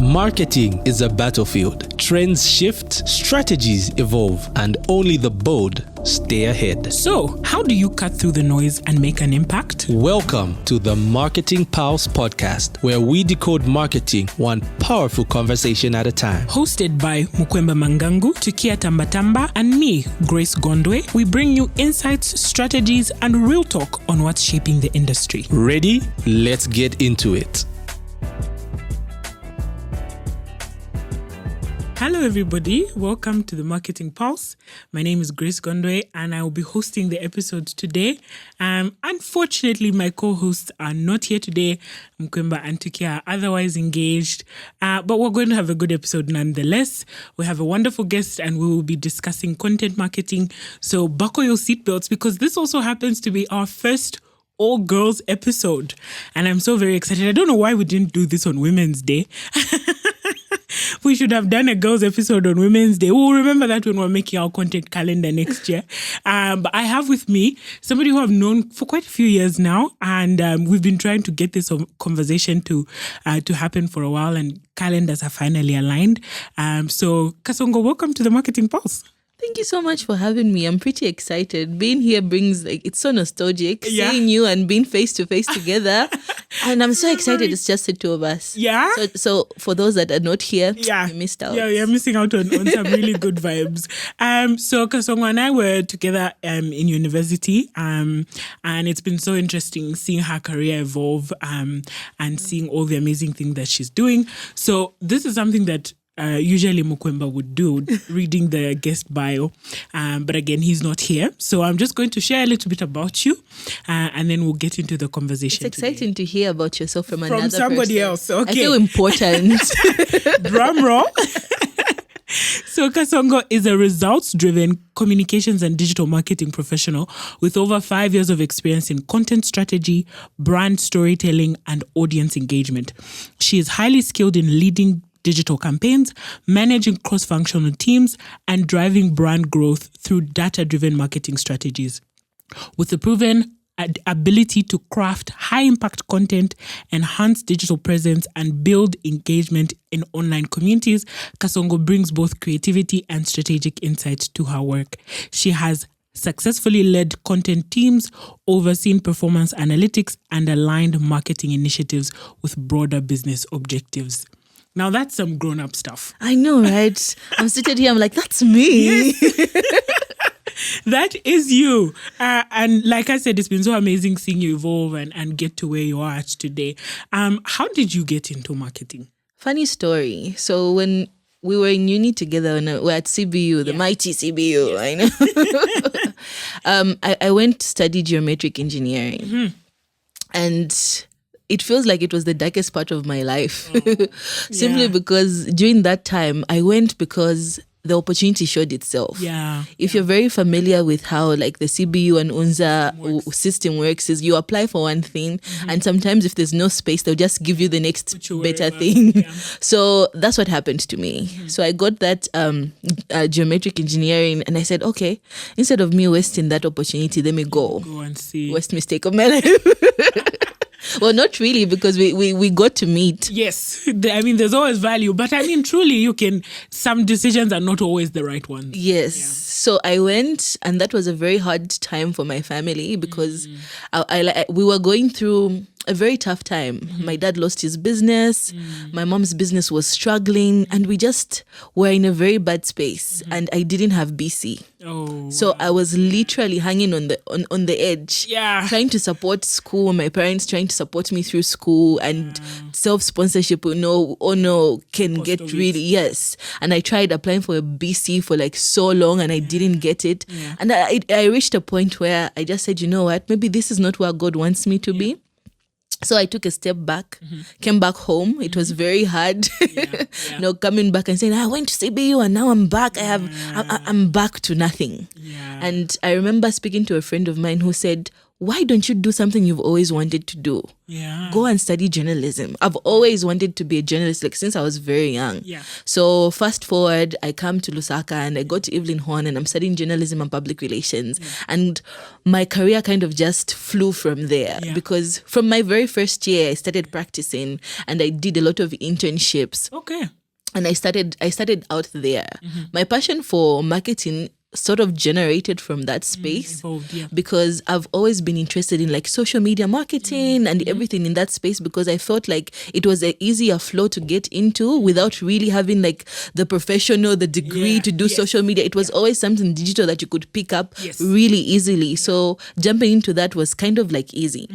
Marketing is a battlefield. Trends shift, strategies evolve, and only the bold stay ahead. So, how do you cut through the noise and make an impact? Welcome to the Marketing Pulse podcast, where we decode marketing one powerful conversation at a time. Hosted by Mukwemba Mangangu, Tukia Tambatamba, and me, Grace Gondwe, we bring you insights, strategies, and real talk on what's shaping the industry. Ready? Let's get into it. Hello everybody, welcome to the Marketing Pulse. My name is Grace Gondwe and I will be hosting the episode today. Unfortunately, my co-hosts are not here today. Mukwemba and Tukia are otherwise engaged, but we're going to have a good episode nonetheless. We have a wonderful guest and we will be discussing content marketing. So buckle your seatbelts because this also happens to be our first all-girls episode. And I'm so very excited. I don't know why we didn't do this on Women's Day. We should have done a girls episode on Women's Day. We'll remember that when we're making our content calendar next year. But I have with me somebody who I've known for quite a few years now. And we've been trying to get this conversation to happen for a while. And calendars are finally aligned. So Kasongo, welcome to the Marketing Pulse. Thank you so much for having me. I'm pretty excited. Being here brings, it's so nostalgic, seeing you and being face to face together. And I'm so excited. It's just the two of us. Yeah. So for those that are not here, you missed out. Yeah, you're missing out on some really good vibes. So Kasongo and I were together in university. And it's been so interesting seeing her career evolve and seeing all the amazing things that she's doing. So this is something that usually Mukwemba would do, reading the guest bio. But again, he's not here. So I'm just going to share a little bit about you and then we'll get into the conversation. It's exciting to hear about yourself from another somebody person. else. Okay. I feel important. Drum roll. So Kasongo is a results-driven communications and digital marketing professional with over 5 years of experience in content strategy, brand storytelling, and audience engagement. She is highly skilled in leading digital campaigns, managing cross-functional teams, and driving brand growth through data-driven marketing strategies. With a proven ability to craft high-impact content, enhance digital presence, and build engagement in online communities, Kasongo brings both creativity and strategic insight to her work. She has successfully led content teams, overseen performance analytics, and aligned marketing initiatives with broader business objectives. Now that's some grown-up stuff. I know, right? I'm seated here, I'm like, that's me. Yes. That is you. And like I said, it's been so amazing seeing you evolve and get to where you are at today. How did you get into marketing? Funny story. So when we were in uni together, we're at CBU, the mighty CBU, yes. I know. I went to study geometric engineering. Mm-hmm. And it feels like it was the darkest part of my life. Simply because during that time, I went because the opportunity showed itself. If you're very familiar with how like the CBU and UNZA system works, is you apply for one thing and sometimes if there's no space, they'll just give you the next better thing. So that's what happened to me. So I got that geometric engineering and I said, okay, instead of me wasting that opportunity, let me go and see. Worst mistake of my life. Well, not really, because we got to meet. Yes. I mean, there's always value. But I mean, truly, some decisions are not always the right ones. Yes. Yeah. So I went, and that was a very hard time for my family because we were going through a very tough time. My dad lost his business. My mom's business was struggling. And we just were in a very bad space. And I didn't have BC. So I was literally hanging on the edge. Trying to support school. My parents trying to support me through school. And self-sponsorship, can get really, yes. And I tried applying for a BC for like so long and I didn't get it. And I reached a point where I just said, you know what, maybe this is not where God wants me to be. So I took a step back, came back home. It was very hard, coming back and saying, I went to CBU and now I'm back. I'm back to nothing. And I remember speaking to a friend of mine who said, why don't you do something you've always wanted to do? Yeah. Go and study journalism. I've always wanted to be a journalist, like since I was very young. Yeah. So fast forward, I come to Lusaka and I go to Evelyn Horn and I'm studying journalism and public relations. And my career kind of just flew from there because from my very first year, I started practicing and I did a lot of internships. Okay. And I started out there. My passion for marketing sort of generated from that space Evolved, because I've always been interested in like social media marketing and everything in that space because I felt like it was an easier flow to get into without really having like the professional, the degree to do social media. It was always something digital that you could pick up really easily. So jumping into that was kind of like easy.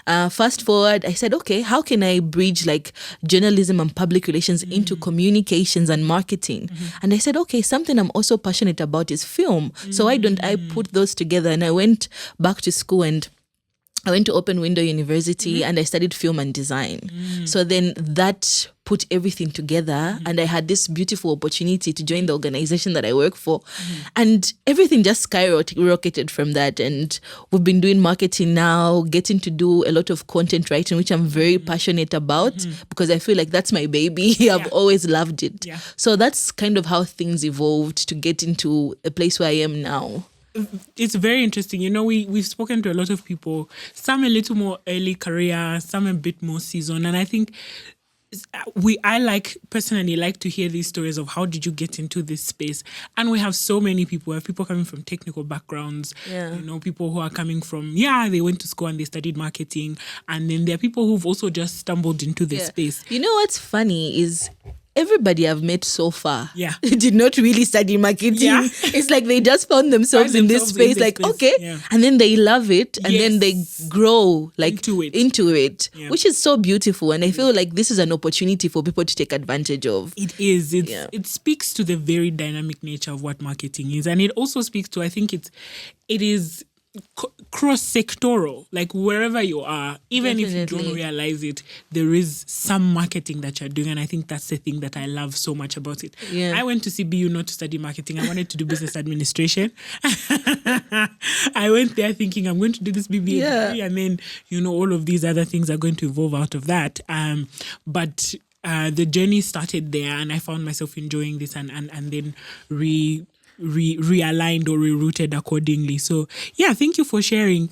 Fast forward, I said, okay, how can I bridge like journalism and public relations into communications and marketing? And I said, okay, something I'm also passionate about is film. So why don't I put those together? And I went back to school and I went to Open Window University and I studied film and design. So then that put everything together and I had this beautiful opportunity to join the organization that I work for. And everything just skyrocketed from that. And we've been doing marketing now, getting to do a lot of content writing, which I'm very passionate about because I feel like that's my baby. I've always loved it. So that's kind of how things evolved to get into a place where I am now. It's very interesting. You know, we've spoken to a lot of people, some a little more early career, some a bit more seasoned. And I think I personally like to hear these stories of how did you get into this space. And we have so many people. We have people coming from technical backgrounds, you know, people who are coming from, they went to school and they studied marketing. And then there are people who've also just stumbled into this space. You know what's funny is everybody I've met so far did not really study marketing. It's like they just found themselves in this space, and then they love it and then they grow like into it, which is so beautiful. And I feel like this is an opportunity for people to take advantage of. It is. It speaks to the very dynamic nature of what marketing is. And it also speaks to, I think it is cross-sectoral, like wherever you are, even if you don't realize it, there is some marketing that you're doing. And I think that's the thing that I love so much about it. I went to CBU not to study marketing. I wanted to do business administration. I went there thinking I'm going to do this BBA degree, and then, you know, all of these other things are going to evolve out of that. But the journey started there and I found myself enjoying this and then realigned or rerouted accordingly. So thank you for sharing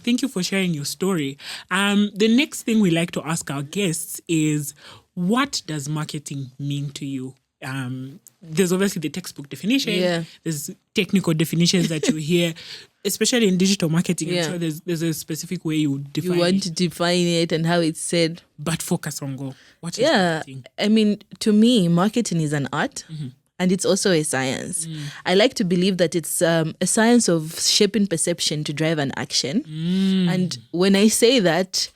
your story. The next thing we like to ask our guests is, what does marketing mean to you? There's obviously the textbook definition. There's technical definitions that you hear, especially in digital marketing. I'm sure there's a specific way you define it. You want to define it and how it's said. But for Kasongo, what is marketing? I mean, to me, marketing is an art. And it's also a science. I like to believe that it's a science of shaping perception to drive an action. And when I say that,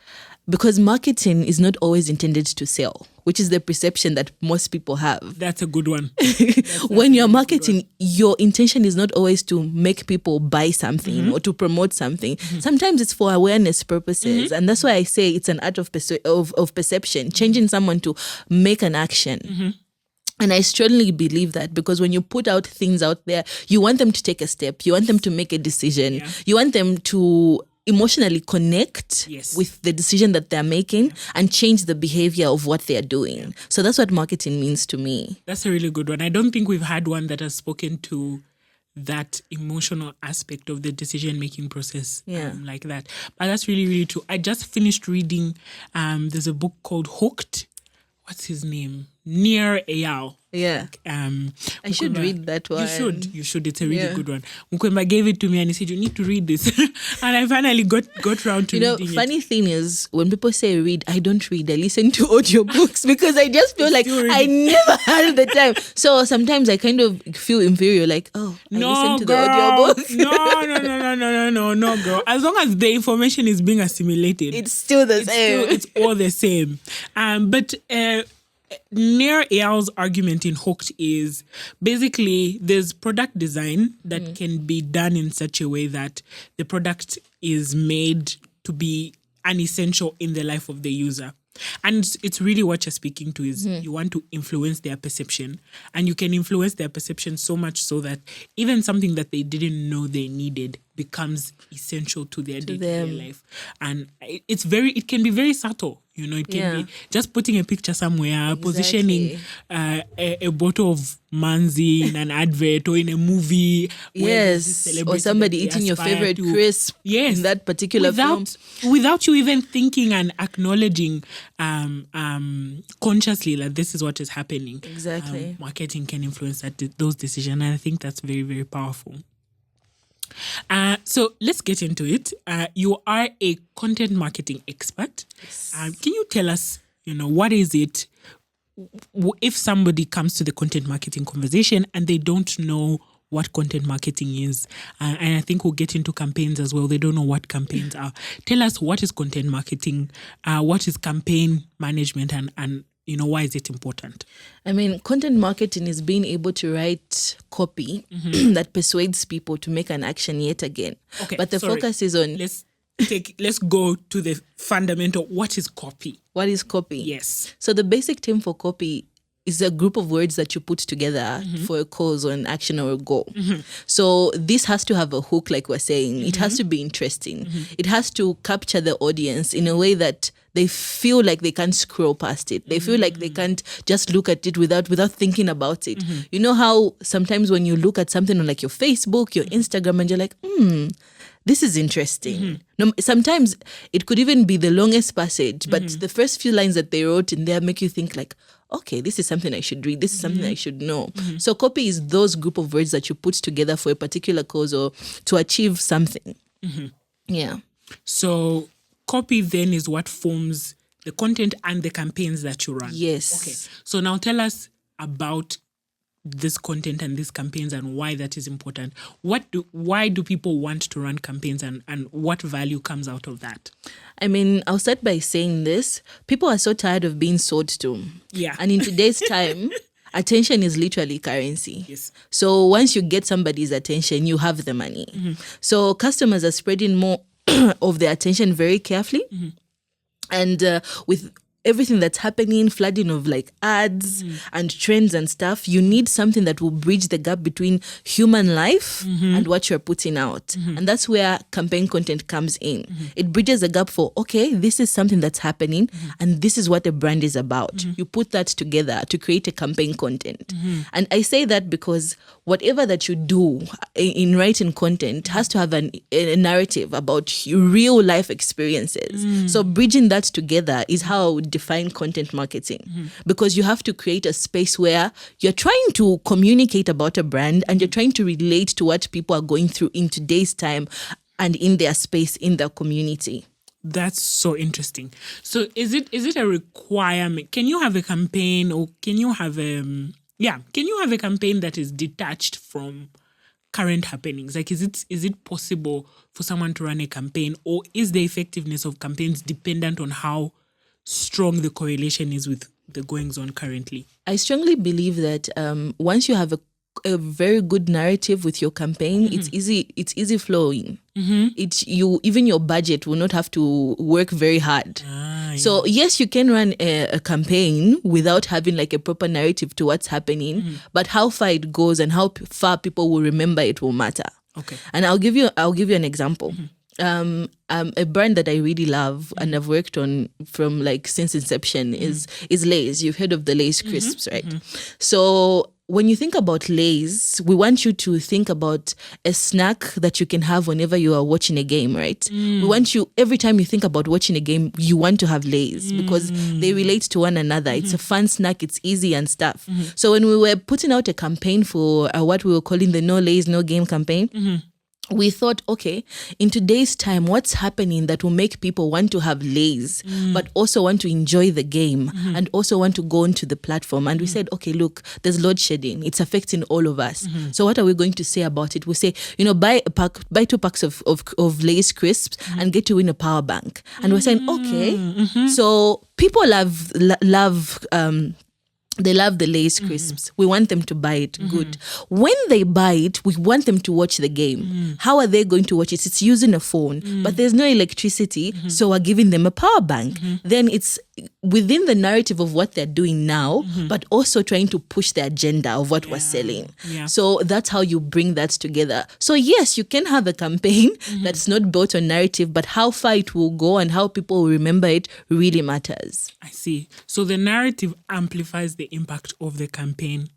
because marketing is not always intended to sell, which is the perception that most people have. That's a good one. When you're marketing, your intention is not always to make people buy something or to promote something. Sometimes it's for awareness purposes. And that's why I say it's an art of perception, changing someone to make an action. And I strongly believe that because when you put out things out there, you want them to take a step. You want them to make a decision. You want them to emotionally connect with the decision that they're making and change the behavior of what they're doing. So that's what marketing means to me. That's a really good one. I don't think we've had one that has spoken to that emotional aspect of the decision-making process like that. But that's really, really true. I just finished reading, there's a book called Hooked. What's his name? Near Ayal. I should read that one. You should. It's a really good one. Mukwemba gave it to me and he said, you need to read this. And I finally got round to reading it. Funny thing is, when people say read, I don't read. I listen to audiobooks because I just feel like I never had the time. So sometimes I kind of feel inferior, like, I listen to the audiobook. No, girl. As long as the information is being assimilated, it's still the same. It's all the same. But Near Ayal's argument in Hooked is basically there's product design that can be done in such a way that the product is made to be an essential in the life of the user. And it's really what you're speaking to is you want to influence their perception, and you can influence their perception so much so that even something that they didn't know they needed becomes essential to their day-to-day life. And it can be very subtle. It can be just putting a picture somewhere, positioning a bottle of Manzi in an advert or in a movie. Or somebody eating your favorite crisp in that particular film. Without you even thinking and acknowledging consciously that this is what is happening. Exactly. Marketing can influence those decisions. And I think that's very, very powerful. So let's get into it. You are a content marketing expert. Yes. Can you tell us, what is it if somebody comes to the content marketing conversation and they don't know what content marketing is? And I think we'll get into campaigns as well. They don't know what campaigns are. Tell us, what is content marketing? What is campaign management? And why is it important? I mean, content marketing is being able to write copy that persuades people to make an action yet again. Okay, but the focus is on... Let's go to the fundamental. What is copy? What is copy? Yes. So the basic term for copy is a group of words that you put together for a cause or an action or a goal. So this has to have a hook, like we're saying. It has to be interesting. It has to capture the audience in a way that they feel like they can't scroll past it. They feel like they can't just look at it without thinking about it. You know how sometimes when you look at something on like your Facebook, your Instagram, and you're like, this is interesting. No, sometimes it could even be the longest passage, but the first few lines that they wrote in there make you think like, okay, this is something I should read. This is something I should know. So copy is those group of words that you put together for a particular cause or to achieve something. Yeah. So copy then is what forms the content and the campaigns that you run. Yes. Okay. So now tell us about this content and these campaigns and why that is important. Why do people want to run campaigns and what value comes out of that? I mean, I'll start by saying this. People are so tired of being sold to. Yeah. And in today's time, attention is literally currency. Yes. So once you get somebody's attention, you have the money. So customers are spreading more of their attention very carefully. And with everything that's happening, flooding of like ads and trends and stuff, you need something that will bridge the gap between human life and what you're putting out. And that's where campaign content comes in. It bridges the gap for, okay, this is something that's happening and this is what a brand is about. You put that together to create a campaign content. And I say that because whatever that you do in writing content has to have a narrative about real life experiences. So bridging that together is how I would define content marketing, because you have to create a space where you're trying to communicate about a brand and you're trying to relate to what people are going through in today's time and in their space, in their community. That's so interesting. So is it a requirement? Can you have a campaign or can you have a campaign that is detached from current happenings? Like, is it possible for someone to run a campaign, or is the effectiveness of campaigns dependent on how strong the correlation is with the goings on currently? I strongly believe that once you have a very good narrative with your campaign, it's easy flowing. Even your budget will not have to work very hard. So yes, you can run a campaign without having like a proper narrative to what's happening, but how far it goes and how far people will remember it will matter. Okay. And I'll give you an example. A brand that I really love and I've worked on from like since inception is Lay's. You've heard of the Lay's crisps, right? So when you think about Lay's, we want you to think about a snack that you can have whenever you are watching a game, right? We want you, every time you think about watching a game, you want to have Lay's because they relate to one another. It's a fun snack, it's easy and stuff. So when we were putting out a campaign for what we were calling the No Lay's, No Game campaign, we thought, okay, in today's time, what's happening that will make people want to have Lay's, but also want to enjoy the game and also want to go onto the platform? And we said, okay, look, there's load shedding. It's affecting all of us. So what are we going to say about it? We say, buy 2 packs of Lay's crisps and get to win a power bank. And we're saying, okay, so people love they love the Lay's crisps. We want them to buy it. Good. When they buy it, we want them to watch the game. How are they going to watch it? It's using a phone, but there's no electricity, so we're giving them a power bank. Then it's within the narrative of what they're doing now, but also trying to push the agenda of what we're selling. Yeah. So that's how you bring that together. So yes, you can have a campaign that's not built on narrative, but how far it will go and how people will remember it really matters. I see. So the narrative amplifies the impact of the campaign.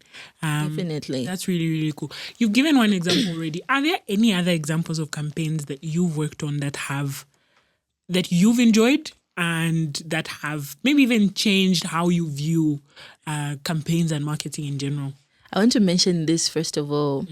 Definitely. That's really, really cool. You've given one example already. Are there any other examples of campaigns that you've worked on that you've enjoyed and that have maybe even changed how you view campaigns and marketing in general? I want to mention this first of all.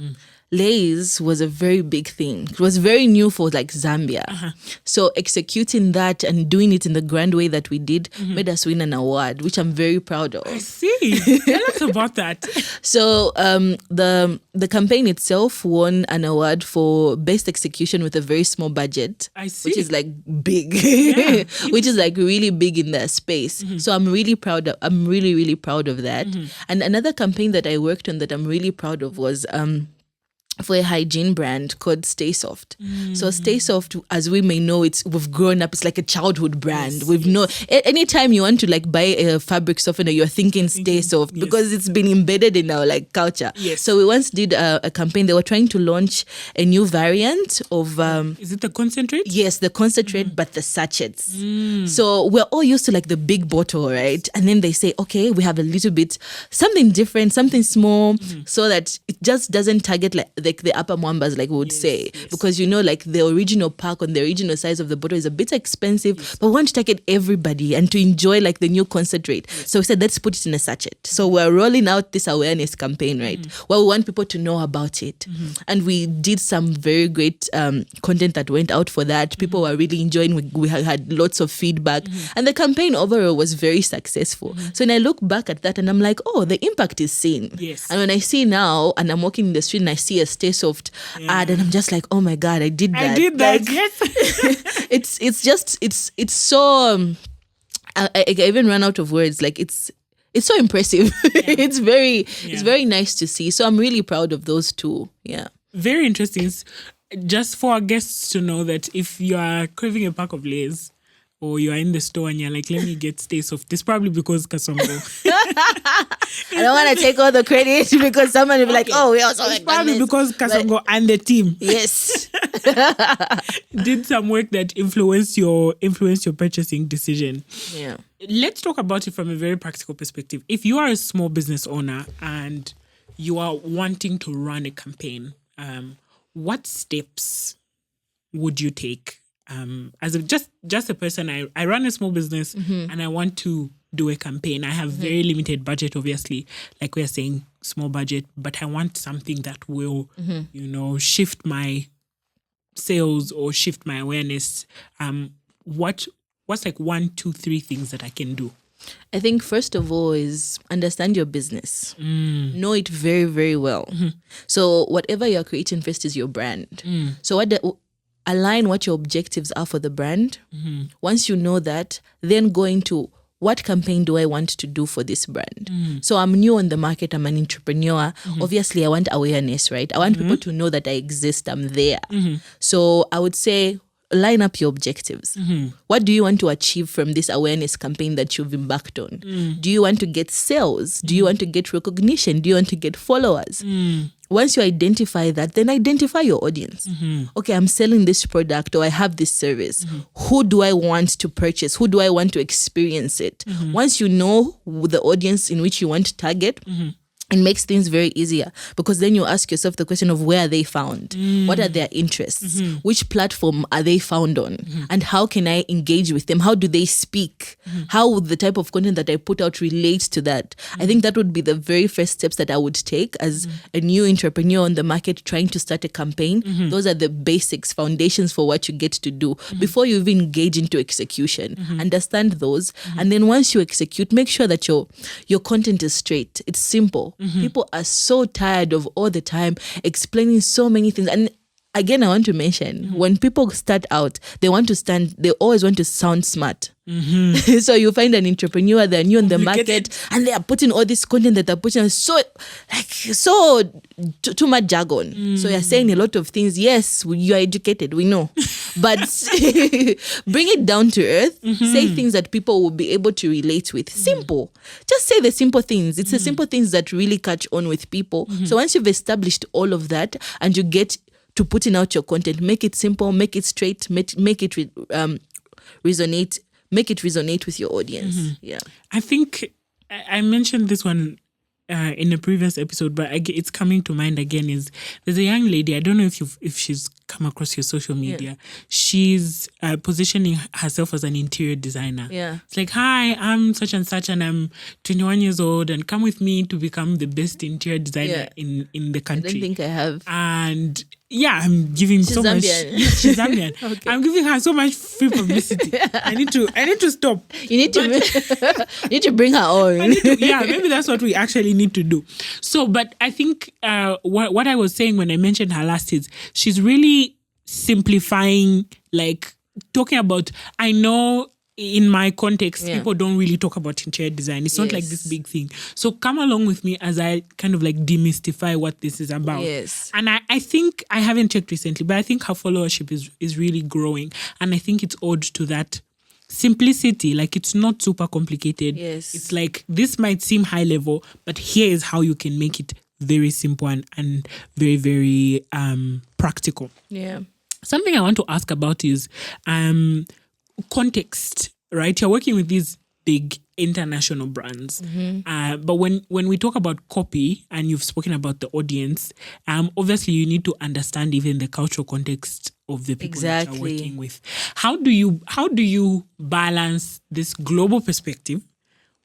Lays was a very big thing. It was very new for like Zambia. So executing that and doing it in the grand way that we did made us win an award, which I'm very proud of. I see. Tell us about that. So the campaign itself won an award for best execution with a very small budget. I see. Which is like big. Yeah. Which is like really big in their space. So I'm really proud of really proud of that. And another campaign that I worked on that I'm really proud of was for a hygiene brand called Stay Soft. So Stay Soft, as we may know, we've grown up. It's like a childhood brand. Anytime you want to like buy a fabric softener, you're thinking Stay Soft because it's been embedded in our like culture. Yes. So we once did a campaign. They were trying to launch a new variant of Is it the concentrate? yes, the concentrate, but the sachets. So we're all used to like the big bottle, right? And then they say, okay, we have a little bit something different, something small, so that it just doesn't target like the upper mwambas, like we would say, because like the original pack on the original size of the bottle is a bit expensive, but we want to target everybody and to enjoy like the new concentrate. So we said, let's put it in a sachet. So we're rolling out this awareness campaign, right? Well, we want people to know about it. And we did some very great content that went out for that. People were really enjoying. We had lots of feedback, and the campaign overall was very successful. So when I look back at that and I'm like, oh, the impact is seen. Yes. And when I see now and I'm walking in the street and I see a Stay Soft ad and I'm just like, oh my God, I did that. Like, yes. it's so I even run out of words. Like it's so impressive. It's very nice to see. So I'm really proud of those two. Yeah. Very interesting. Just for our guests to know that if you are craving a pack of Lay's or you are in the store and you're like, let me get Stay Soft, it's probably because Kasongo. I don't want to take all the credit because someone will be like, oh, we also it's probably because Kasongo and the team yes did some work that influenced your purchasing decision. Yeah. Let's talk about it from a very practical perspective. If you are a small business owner and you are wanting to run a campaign, what steps would you take? As just a person, I run a small business and I want to do a campaign. I have very limited budget, obviously, like we are saying, small budget, but I want something that will, shift my sales or shift my awareness. What's like 1, 2, 3 things that I can do? I think first of all is understand your business. Know it very, very well. So whatever you're creating first is your brand. So align what your objectives are for the brand. Once you know that, then go into what campaign do I want to do for this brand? So I'm new on the market. I'm an entrepreneur. Obviously, I want awareness, right? I want people to know that I exist. I'm there. So I would say, line up your objectives. What do you want to achieve from this awareness campaign that you've embarked on? Do you want to get sales? Do you want to get recognition? Do you want to get followers? Once you identify that, then identify your audience. Okay, I'm selling this product or I have this service. Who do I want to purchase? Who do I want to experience it? Once you know the audience in which you want to target, it makes things very easier because then you ask yourself the question of where are they found? What are their interests? Which platform are they found on? And how can I engage with them? How do they speak? How would the type of content that I put out relate to that? I think that would be the very first steps that I would take as a new entrepreneur on the market trying to start a campaign. Those are the basics, foundations for what you get to do before you even engage into execution. Understand those. And then once you execute, make sure that your content is straight. It's simple. People are so tired of all the time explaining so many things. And again, I want to mention, when people start out, they always want to sound smart. So you find an entrepreneur, they're new on the market, and they are putting all this content that they're putting so too much jargon. So you're saying a lot of things. Yes, you are educated, we know, but bring it down to earth. Say things that people will be able to relate with. Simple. Just say the simple things. It's the simple things that really catch on with people. So once you've established all of that and you get to putting out your content, make it simple, make it straight, make it resonate. Make it resonate with your audience. Yeah, I think I mentioned this one in a previous episode, but it's coming to mind again. Is there's a young lady, I don't know if she's come across your social media. She's positioning herself as an interior designer. It's like, hi, I'm such and such, and I'm 21 years old, and come with me to become the best interior designer in the country. I don't think I have. And I'm giving She's so Zambian. much. She's Zambian. Okay. I'm giving her so much free publicity. I need to stop. You need to bring her on. Maybe that's what we actually need to do. So, but I think what I was saying when I mentioned her last is she's really simplifying, like talking about, I know in my context, people don't really talk about interior design. It's not like this big thing. So come along with me as I kind of like demystify what this is about. Yes. And I think, I haven't checked recently, but I think her followership is really growing. And I think it's owed to that simplicity. Like, it's not super complicated. Yes. It's like, this might seem high level, but here is how you can make it very simple and very, very practical. Yeah. Something I want to ask about is context, right? You're working with these big international brands. But when we talk about copy and you've spoken about the audience, obviously you need to understand even the cultural context of the people that you're working with. How do you balance this global perspective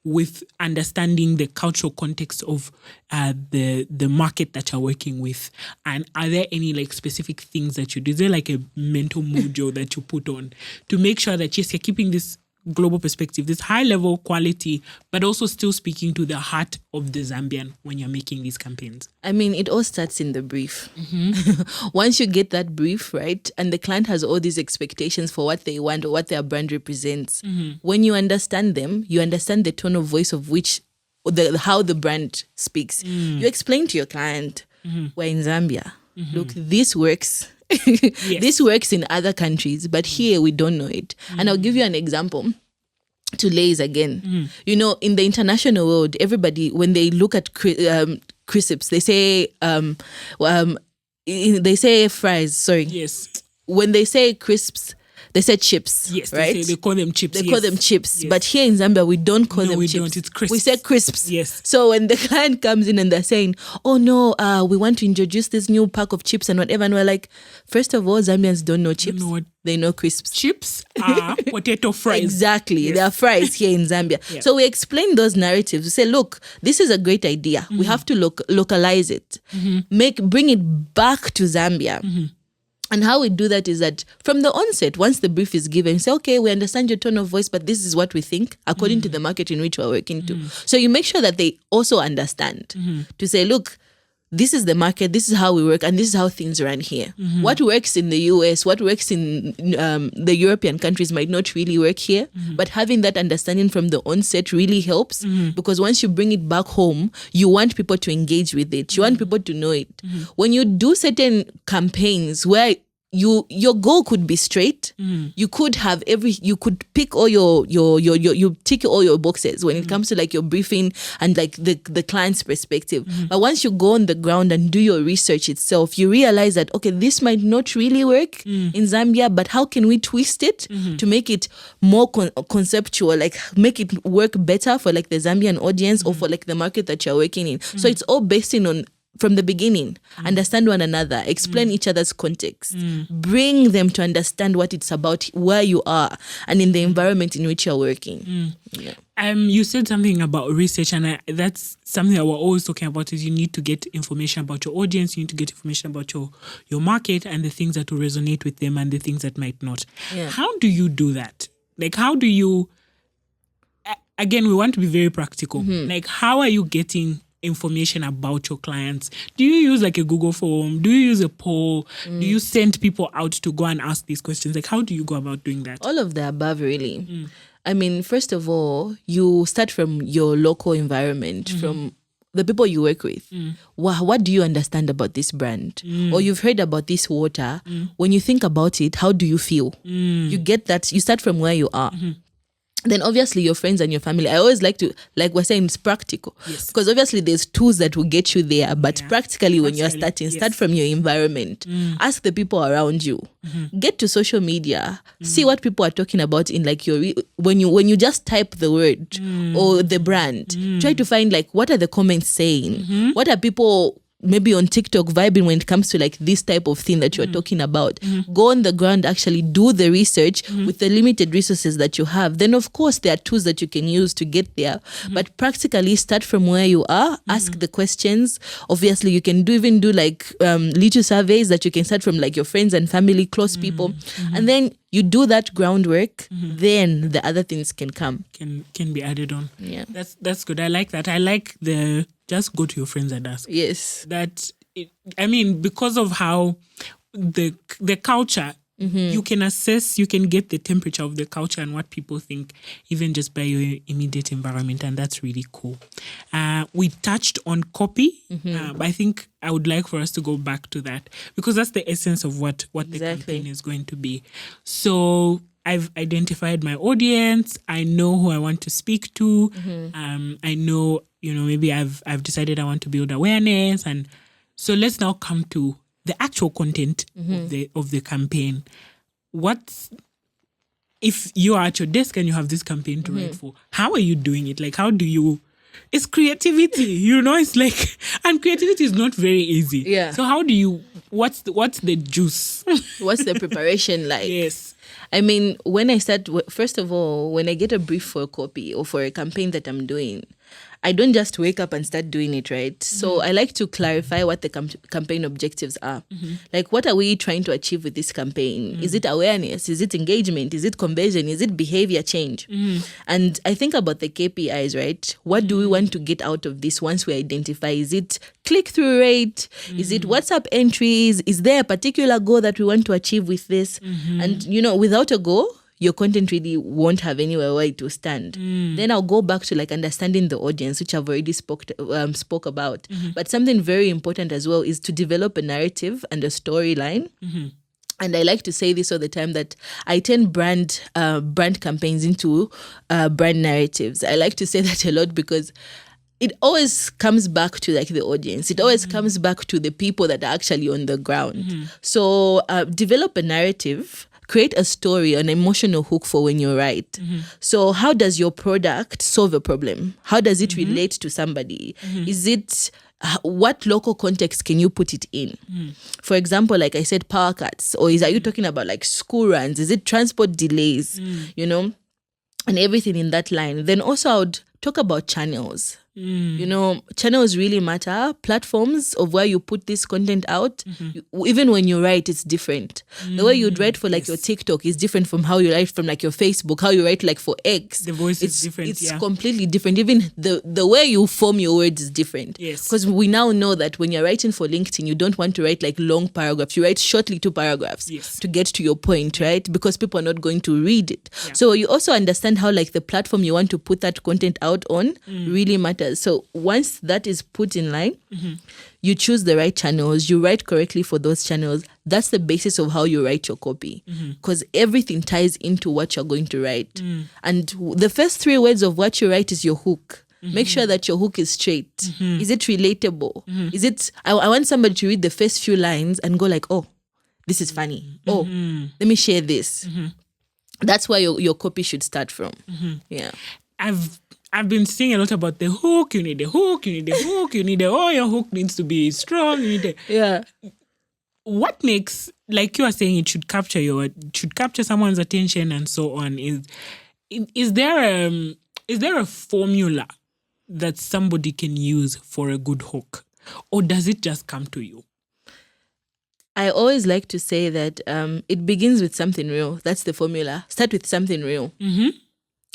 with understanding the cultural context of the market that you're working with? And are there any like specific things that you do? Is there like a mental mojo that you put on to make sure that yes, you're keeping this global perspective, this high level quality, but also still speaking to the heart of the Zambian when you're making these campaigns? I mean, it all starts in the brief. Once you get that brief, right, and the client has all these expectations for what they want or what their brand represents, when you understand them, you understand the tone of voice of which, how the brand speaks. You explain to your client, we're in Zambia. Look, this works. This works in other countries, but here we don't know it. And I'll give you an example to Lay's again. You know, in the international world, everybody, when they look at crisps, they say fries. Sorry. Yes. When they say crisps, they say chips. Yes, right? They call them chips. They call them chips. Yes. But here in Zambia, we don't call them chips. No, we don't. It's crisps. We say crisps. Yes. So when the client comes in and they're saying, oh no, we want to introduce this new pack of chips and whatever. And we're like, first of all, Zambians don't know chips. They know crisps. Chips are potato fries. Exactly. Yes. They are fries here in Zambia. Yeah. So we explain those narratives. We say, look, this is a great idea. We have to localize it. Bring it back to Zambia. And how we do that is that from the onset, once the brief is given, say, okay, we understand your tone of voice, but this is what we think according to the market in which we're working to. So you make sure that they also understand to say, look, this is the market, this is how we work, and this is how things run here. What works in the US, what works in the European countries might not really work here, but having that understanding from the onset really helps because once you bring it back home, you want people to engage with it. You want people to know it. When you do certain campaigns where your goal could be straight. You could have you could pick all you tick all your boxes when it comes to like your briefing and like the client's perspective. But once you go on the ground and do your research itself, you realize that, okay, this might not really work in Zambia, but how can we twist it to make it more conceptual, like make it work better for like the Zambian audience or for like the market that you're working in. So it's all based on from the beginning, understand one another, explain each other's context, bring them to understand what it's about, where you are, and in the environment in which you're working. You said something about research, and that's something that we're always talking about is you need to get information about your audience, you need to get information about your market and the things that will resonate with them and the things that might not. How do you do that? Like, how do you, again, we want to be very practical. Like, how are you getting information about your clients? Do you use like a Google form? Do you use a poll? Do you send people out to go and ask these questions? Like, how do you go about doing that? All of the above, really. I mean, first of all, you start from your local environment, from the people you work with. What do you understand about this brand? Or you've heard about this water. When you think about it, how do you feel? You get that. You start from where you are. Then obviously your friends and your family. I always like to, like we're saying, it's practical. Yes. Because obviously there's tools that will get you there. But practically when you're starting, start from your environment. Ask the people around you. Get to social media. See what people are talking about in like your, when you just type the word or the brand. Try to find like, what are the comments saying? What are people maybe on TikTok vibing when it comes to like this type of thing that you're talking about? Go on the ground, actually do the research with the limited resources that you have. Then of course there are tools that you can use to get there, but practically start from where you are, ask the questions. Obviously you can even do like little surveys that you can start from like your friends and family, close people, and then you do that groundwork, then the other things can come. Can be added on. Yeah. That's good. I like that. I like the just go to your friends and ask. Yes. I mean, because of how the culture, you can assess, you can get the temperature of the culture and what people think, even just by your immediate environment, and that's really cool. We touched on copy, but I think I would like for us to go back to that because that's the essence of what the campaign is going to be. So I've identified my audience. I know who I want to speak to. I know, maybe I've decided I want to build awareness, and so let's now come to the actual content of the campaign. What if you are at your desk and you have this campaign to write for? How are you doing it? Like, how do you? It's creativity, it's like, and creativity is not very easy. Yeah. So how do you? What's the juice? What's the preparation like? Yes. I mean, when I start, first of all, when I get a brief for a copy or for a campaign that I'm doing, I don't just wake up and start doing it, right? So I like to clarify what the campaign objectives are. Like, what are we trying to achieve with this campaign? Is it awareness? Is it engagement? Is it conversion? Is it behavior change? And I think about the KPIs, right? What do we want to get out of this once we identify? Is it click-through rate? Is it WhatsApp entries? Is there a particular goal that we want to achieve with this? And, without a goal, your content really won't have anywhere where it will stand. Then I'll go back to like understanding the audience, which I've already spoke about. But something very important as well is to develop a narrative and a storyline. And I like to say this all the time, that I turn brand campaigns into brand narratives. I like to say that a lot because it always comes back to like the audience. It always comes back to the people that are actually on the ground. So develop a narrative. Create a story, an emotional hook for when you write. So how does your product solve a problem? How does it relate to somebody? Is it, what local context can you put it in? For example, like I said, power cuts. Or are you talking about like school runs? Is it transport delays? And everything in that line. Then also I would talk about channels. Channels really matter. Platforms of where you put this content out, even when you write, it's different. The way you'd write for like your TikTok is different from how you write from like your Facebook, how you write like for X. The voice is different. It's completely different. Even the way you form your words is different. Yes. Because we now know that when you're writing for LinkedIn, you don't want to write like long paragraphs. You write shortly 2 paragraphs to get to your point, right? Because people are not going to read it. So you also understand how like the platform you want to put that content out on really matters. So once that is put in line, you choose the right channels, you write correctly for those channels. That's the basis of how you write your copy, because everything ties into what you're going to write. And the first 3 words of what you write is your hook. Make sure that your hook is straight. Is it relatable? Is it, I want somebody to read the first few lines and go like, oh, this is funny. Oh, let me share this. That's where your copy should start from. Yeah. I've been seeing a lot about the hook. You need the hook. You need the hook. You need your hook needs to be strong. You need what makes, like you are saying, it should capture someone's attention and so on. Is there a formula that somebody can use for a good hook, or does it just come to you? I always like to say that it begins with something real. That's the formula. Start with something real.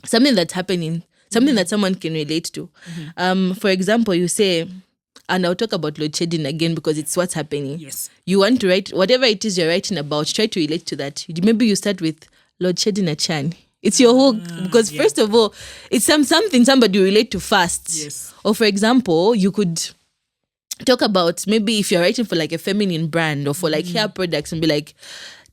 Something that's happening. something that someone can relate to. For example, you say, and I'll talk about load shedding again because it's what's happening. Yes. You want to write whatever it is you're writing about, try to relate to that. Maybe you start with load shedding a chan. It's your hook because first of all, it's something somebody relate to fast. Yes. Or for example, you could talk about maybe if you're writing for like a feminine brand or for like hair products and be like,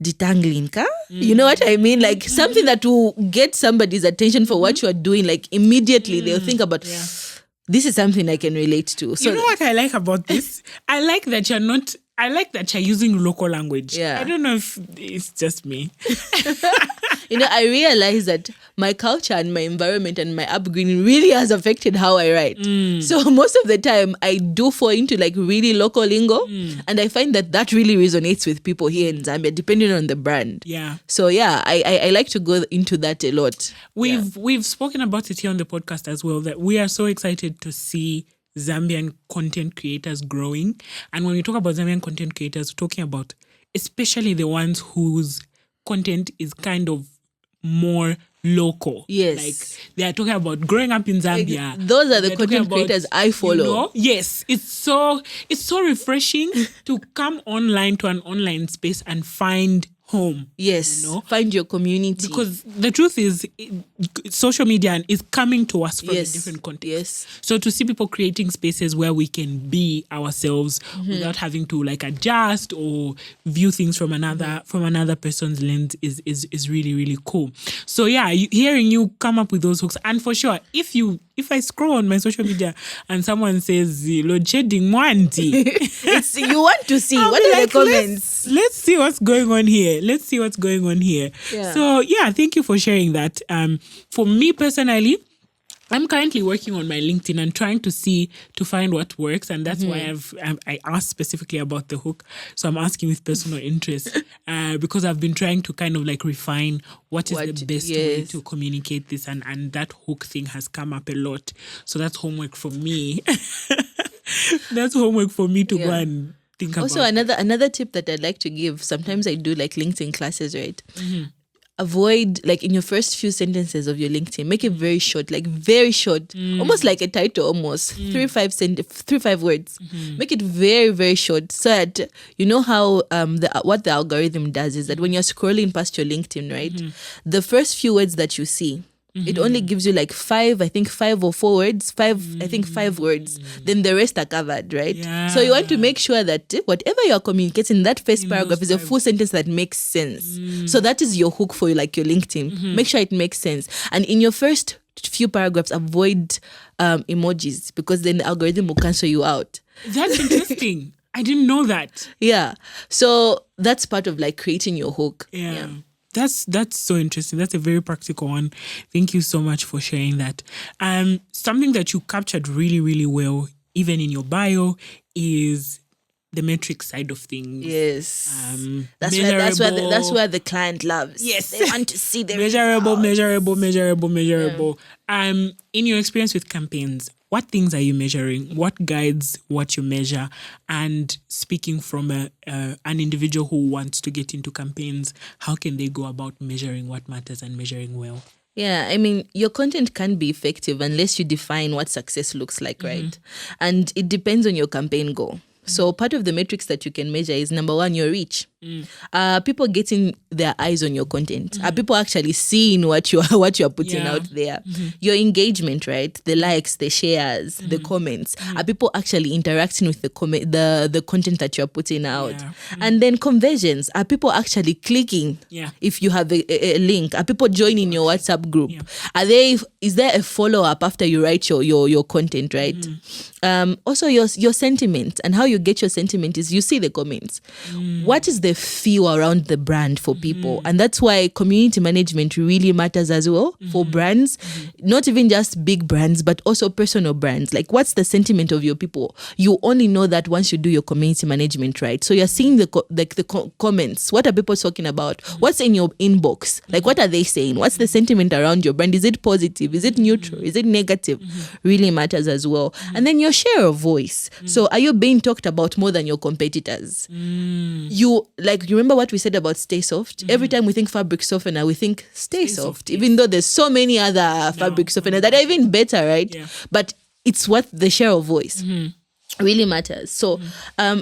detangling ka? You know what I mean? Like something that will get somebody's attention for what you are doing. Like immediately they'll think about, this is something I can relate to. So you know what I like about this? I like that you're using local language. Yeah. I don't know if it's just me. I realize that my culture and my environment and my upbringing really has affected how I write. So most of the time I do fall into like really local lingo, and I find that really resonates with people here in Zambia, depending on the brand. Yeah. So yeah, I like to go into that a lot. We've spoken about it here on the podcast as well, that we are so excited to see Zambian content creators growing. And when we talk about Zambian content creators, we're talking about especially the ones whose content is kind of more local. Yes. Like they are talking about growing up in Zambia. Those are the They're content talking creators I follow. Yes. It's so refreshing to come online to an online space and find home. Yes. Find your community. Because the truth is, social media is coming to us from a different context. Yes. So to see people creating spaces where we can be ourselves without having to like adjust or view things from another person's lens is really, really cool. So yeah, hearing you come up with those hooks, and for sure, if I scroll on my social media and someone says load shedding Mwanti, you want to see what are the comments. Let's see what's going on here. Yeah. So yeah, thank you for sharing that. For me personally, I'm currently working on my LinkedIn and trying to find what works, and that's why I asked specifically about the hook. So I'm asking with personal interest because I've been trying to kind of like refine what is the best way to communicate this, and that hook thing has come up a lot. So that's homework for me. That's homework for me to go and think about. Also, another tip that I'd like to give. Sometimes I do like LinkedIn classes, right? Avoid, like in your first few sentences of your LinkedIn, make it very short, almost like a title, almost 3-5 words. Make it very, very short, so that you know how what the algorithm does is that when you're scrolling past your LinkedIn, right, the first few words that you see, it only gives you like 5 or 4 words, 5 words. Then the rest are covered, right? Yeah. So you want to make sure that whatever you're communicating in that first paragraph is a full sentence that makes sense. So that is your hook for like your LinkedIn. Make sure it makes sense. And in your first few paragraphs, avoid emojis, because then the algorithm will cancel you out. That's interesting. I didn't know that. Yeah. So that's part of like creating your hook. Yeah. That's so interesting. That's a very practical one. Thank you so much for sharing that. Something that you captured really, really well, even in your bio, is the metric side of things. Yes. That's where the client loves. Yes. They want to see the measurable. Yeah. In your experience with campaigns, what things are you measuring? What guides what you measure? And speaking from an individual who wants to get into campaigns, how can they go about measuring what matters and measuring well? Yeah, I mean, your content can't be effective unless you define what success looks like, right? And it depends on your campaign goal. So part of the metrics that you can measure is, number one, your reach. People getting their eyes on your content. Are people actually seeing what you are putting out there? Your engagement, right? The likes, the shares, the comments. Are people actually interacting with the content that you're putting out? Yeah. And then conversions. Are people actually clicking? Yeah. If you have a link, are people joining your WhatsApp group? Yeah. Is there a follow-up after you write your content, right? Also your sentiment, and how you get your sentiment is you see the comments. What is the feel around the brand for people? And that's why community management really matters as well for brands, not even just big brands, but also personal brands. Like, what's the sentiment of your people? You only know that once you do your community management, right? So you're seeing the comments. What are people talking about? What's in your inbox? Like, what are they saying? What's the sentiment around your brand? Is it positive? Is it neutral? Is it negative? Really matters as well. And then your share of voice. So are you being talked about more than your competitors? like, you remember what we said about stay soft? Every time we think fabric softener, we think stay soft, even though there's so many other fabric softeners that are even better, right? Yeah. But it's what the share of voice really matters. So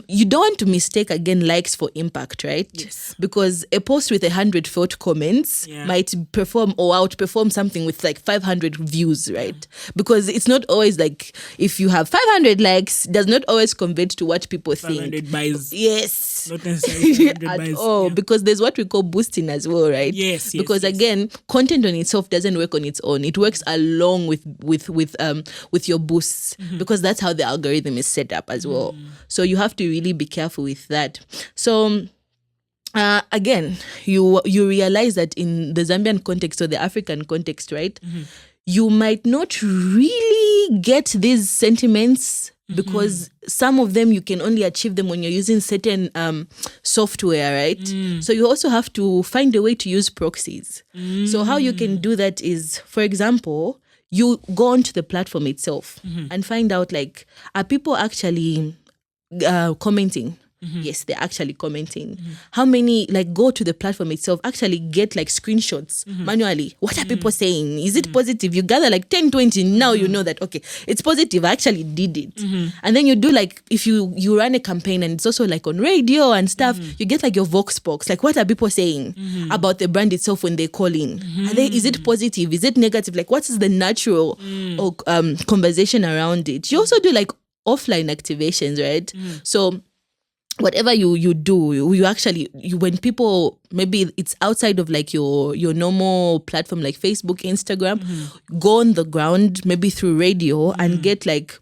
you don't want to mistake, again, likes for impact, right? Yes. Because a post with 100 thought comments might perform or outperform something with like 500 views, right? Because it's not always like, if you have 500 likes, does not always convert to what people think. 500 buys. Yes. Not necessarily 500 At buys. all, because there's what we call boosting as well, right? Yes. Because again, content on itself doesn't work on its own. It works along with your boosts, because that's how the algorithm is set up as well. So you have to really be careful with that. So again, you realize that in the Zambian context or the African context, right? You might not really get these sentiments, because some of them you can only achieve them when you're using certain software, right? So you also have to find a way to use proxies. So how you can do that is, for example, you go onto the platform itself and find out, like, are people actually commenting? Yes, they're actually commenting. How many, like, go to the platform itself, actually get like screenshots manually. What are people saying? Is it positive? You gather like 10, 20. Now you know that, okay, it's positive. I actually did it. And then you do, like, if you run a campaign and it's also like on radio and stuff, you get like your Vox box. Like, what are people saying about the brand itself when they call in? Is it positive? Is it negative? Like, what is the natural or conversation around it? You also do like offline activations, right? So whatever you do, you actually, when people, maybe it's outside of like your normal platform like Facebook, Instagram, go on the ground, maybe through radio, and get like,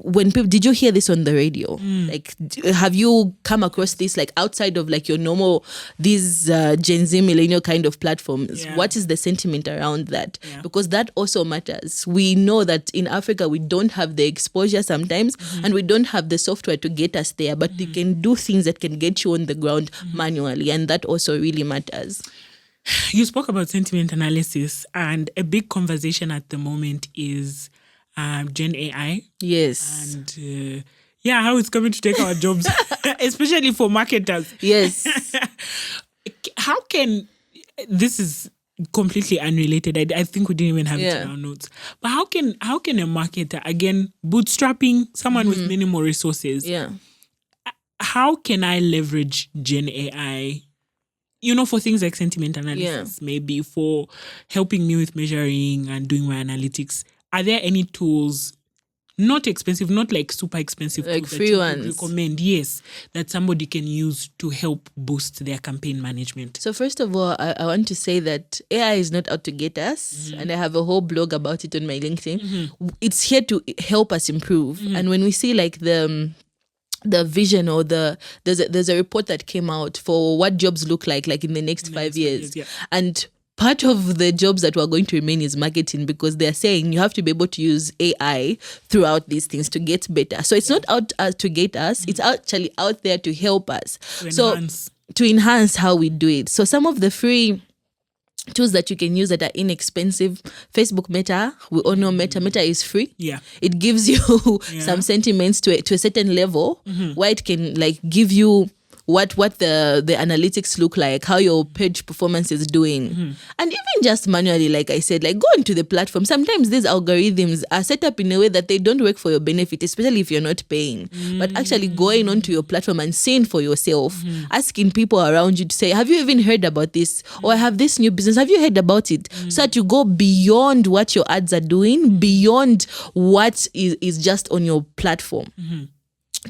when people, did you hear this on the radio? Like, have you come across this like outside of like your normal, these Gen Z millennial kind of platforms? What is the sentiment around that? Because that also matters. We know that in Africa we don't have the exposure sometimes, and we don't have the software to get us there, but they can do things that can get you on the ground manually, and that also really matters. You spoke about sentiment analysis, and a big conversation at the moment is Gen AI. Yes. And how it's coming to take our jobs, especially for marketers. Yes. How can, this is completely unrelated. I think we didn't even have it in our notes. But how can a marketer, again, bootstrapping, someone with minimal resources, how can I leverage Gen AI, for things like sentiment analysis, maybe for helping me with measuring and doing my analytics? Are there any tools, not expensive, not like super expensive, like tools free that you ones, would recommend, that somebody can use to help boost their campaign management? So first of all, I want to say that AI is not out to get us, and I have a whole blog about it on my LinkedIn. It's here to help us improve. And when we see like the vision, or there's a report that came out for what jobs look like in the next 5 years. And part of the jobs that were going to remain is marketing, because they're saying you have to be able to use AI throughout these things to get better. So it's not out to get us, it's actually out there to help us. To enhance how we do it. So some of the free tools that you can use that are inexpensive, Facebook Meta, we all know Meta is free. It gives you some sentiments to a certain level, where it can like give you what the analytics look like, how your page performance is doing. And even just manually, like I said, like go into the platform. Sometimes these algorithms are set up in a way that they don't work for your benefit, especially if you're not paying. But actually going onto your platform and seeing for yourself, asking people around you to say, have you even heard about this? Or I have this new business, have you heard about it? So that you go beyond what your ads are doing, beyond what is just on your platform.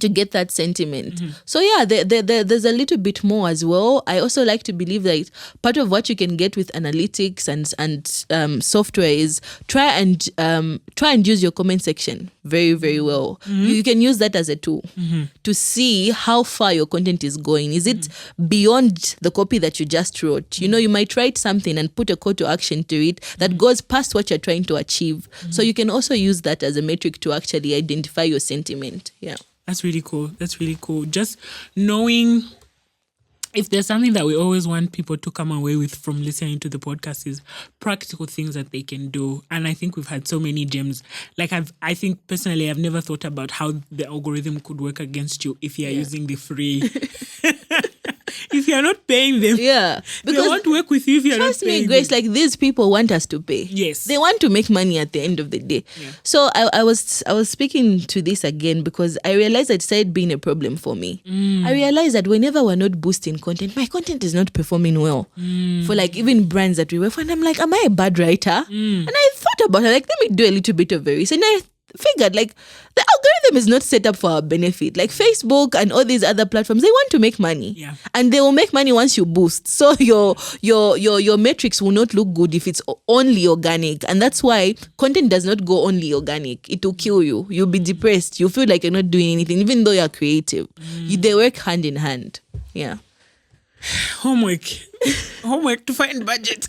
To get that sentiment. So there's a little bit more as well. I also like to believe that part of what you can get with analytics and software is try and use your comment section very, very well. You can use that as a tool to see how far your content is going. Is it beyond the copy that you just wrote? You might write something and put a call to action to it that goes past what you're trying to achieve. So you can also use that as a metric to actually identify your sentiment. That's really cool. Just knowing, if there's something that we always want people to come away with from listening to the podcast, is practical things that they can do. And I think we've had so many gems. Like I think personally, I've never thought about how the algorithm could work against you if you're using the free. if you're not paying them, Yeah, they won't work with you if you're not trust paying me, Grace, them. like these people want us to pay. Yes. They want to make money at the end of the day. Yeah. So I was speaking to this again because I realized it started being a problem for me. I realized that whenever we're not boosting content, my content is not performing well. For like even brands that we work for, and I'm like, am I a bad writer? And I thought about it, like, let me do a little bit of a research. And I figured like the algorithm is not set up for our benefit. Like Facebook and all these other platforms, they want to make money. Yeah. And they will make money once you boost. So your metrics will not look good if it's only organic. And that's why content does not go only organic. It will kill you. You'll be depressed. You feel like you're not doing anything, even though you're creative. They work hand in hand. Yeah. Homework to find budget.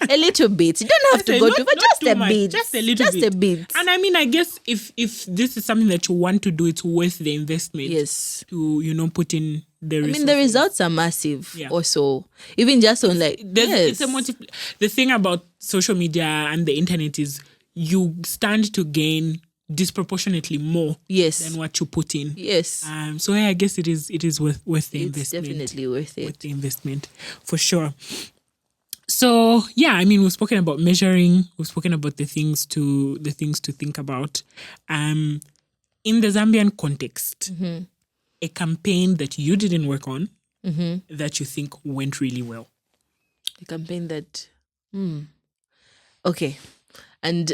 A little bit. You don't have to go not just too a much, bit. just a little Just bit. a bit. And I mean, I guess if this is something that you want to do, it's worth the investment. Yes. To put in the I resources. mean, the results are massive. Yeah. Also, even just on like It's the thing about social media and the internet is you stand to gain disproportionately more Yes. than what you put in. Yes. So I guess it is worth the It's investment. definitely worth it. Worth the investment for sure. So yeah, I mean, we've spoken about measuring. We've spoken about the things to think about. In the Zambian context, a campaign that you didn't work on that you think went really well. A campaign that, okay, and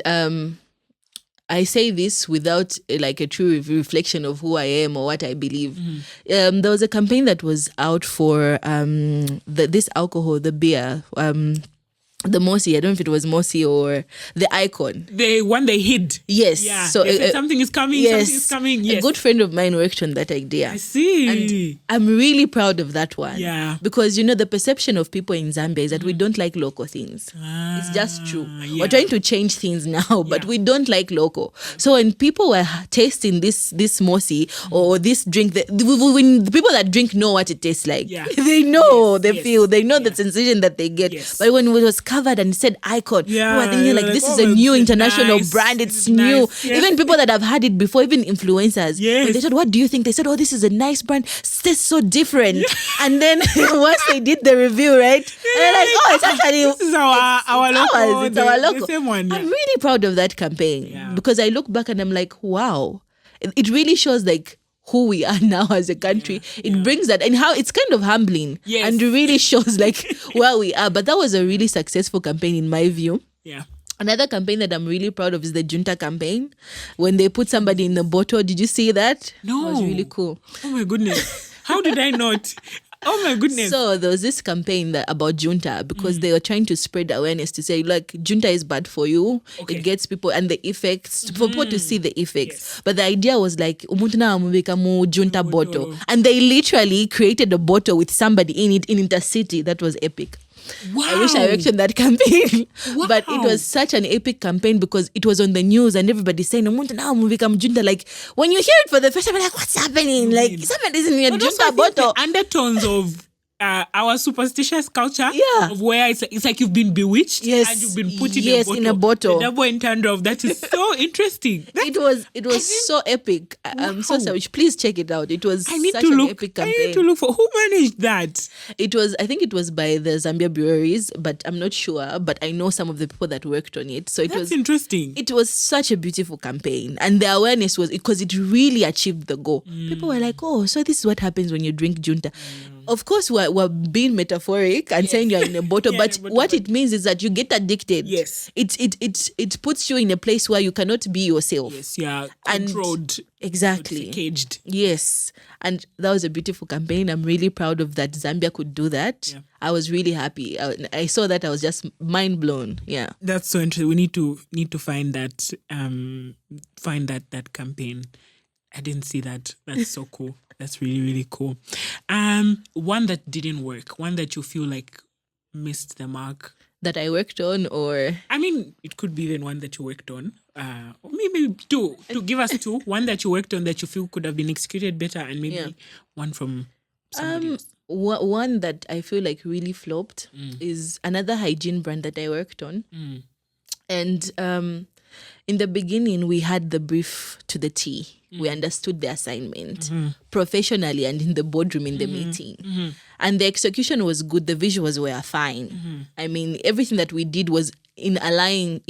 I say this without like a true reflection of who I am or what I believe. There was a campaign that was out for this alcohol, the beer, the Mosi. I don't know if it was Mosi or the Icon. The one they hid. Yes. Yeah. So They said something is coming. yes, Something is coming. Yes. A good friend of mine worked on that idea. I see. I'm really proud of that one. Yeah. Because, the perception of people in Zambia is that we don't like local things. It's just true. Yeah. We're trying to change things now, but Yeah. we don't like local. So when people were tasting this Mosi or this drink, when the people that drink know what it tastes like. Yeah. They know, Yes, they yes. feel, they know the sensation that they get. Yes. But when it was covered and it said Icon, Yeah, people were thinking you're like, like, this oh is a my new God, international nice. brand. This It's is new. nice. Yes. Even people that have had it before, even influencers, Yes. when they said, what do you think? They said, oh, this is a nice brand. It's so different. And then once they did the review, right? And they're like, oh, it's actually This is our local. ours. It's our local. The same one. Yeah. I'm really proud of that campaign Yeah. because I look back and I'm like, wow. It really shows like who we are now as a country. It brings that, and how it's kind of humbling. Yes. And it really shows like where we are. But that was a really successful campaign in my view. Yeah. Another campaign that I'm really proud of is the Junta campaign. When they put somebody in the bottle, did you see that? No. It was really cool. Oh my goodness. How did I not? Oh my goodness. So there was this campaign about Junta because they were trying to spread awareness to say, like, Junta is bad for you. Okay. It gets people and the effects, for people to see the effects. But the idea was like, "Umuntu na amubeka mu Junta bottle." And they literally created a bottle with somebody in it in intercity. That was epic. Wow. I wish I worked on that campaign. Wow. But it was such an epic campaign because it was on the news and everybody's saying, "Umuntu na amubeka mu Junta." Like, when you hear it for the first time, you're like, what's happening? Like, somebody's in your But also, Junta I think bottle. the undertones of our superstitious culture, Yeah. of where it's like you've been bewitched, Yes. and you've been put Yes, in a bottle. in a bottle. The double entendre of that is so interesting. It was so epic. I'm so Wow. sorry. Please check it out. It was I need such to an look. epic I campaign. need to look for who managed that. I think it was by the Zambia breweries, but I'm not sure. But I know some of the people that worked on it. So That's interesting. it was such a beautiful campaign, and the awareness was because it really achieved the goal. People were like, "Oh, so this is what happens when you drink Junta." Of course, we're being metaphoric and saying you're in a bottle, Yeah, but in a bottle, what but- it means is that you get addicted. Yes. It puts you in a place where you cannot be yourself. Yes, yeah, And- controlled, Exactly. caged. Yes. And that was a beautiful campaign. I'm really proud of that Zambia could do that. Yeah. I was really happy. I saw that. I was just mind blown. Yeah. That's so interesting. We need to find that that campaign. I didn't see that. That's so cool. That's really, really cool. One that didn't work, one that you feel like missed the mark. That I worked on, or I mean, it could be the one that you worked on. Or maybe two. To give us two. One that you worked on that you feel could have been executed better, and maybe Yeah. one from somebody else. one that I feel like really flopped is another hygiene brand that I worked on. And In the beginning, we had the brief to the T. We understood the assignment professionally and in the boardroom in the meeting. And the execution was good. The visuals were fine. I mean, everything that we did was aligning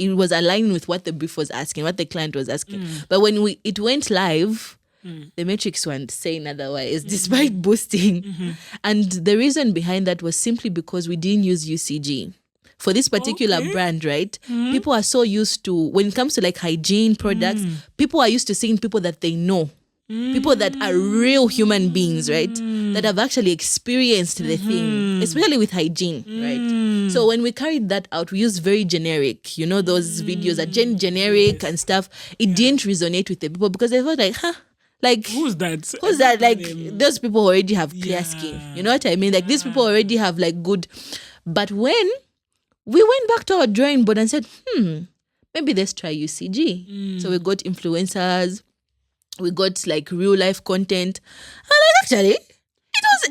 with what the brief was asking, what the client was asking. But when it went live, the metrics weren't saying otherwise, despite boosting. And the reason behind that was simply because we didn't use UCG. For this particular brand, right? People are so used to, when it comes to like hygiene products, people are used to seeing people that they know. People that are real human beings, right? That have actually experienced the thing, especially with hygiene, right? So when we carried that out, we used very generic, those videos are generic and stuff. It didn't resonate with the people because they thought like, like who's that? Like those people already have clear skin. You know what I mean? Like these people already have like good. But when we went back to our drawing board and said, maybe let's try UCG. So we got influencers, we got like real life content. And like actually,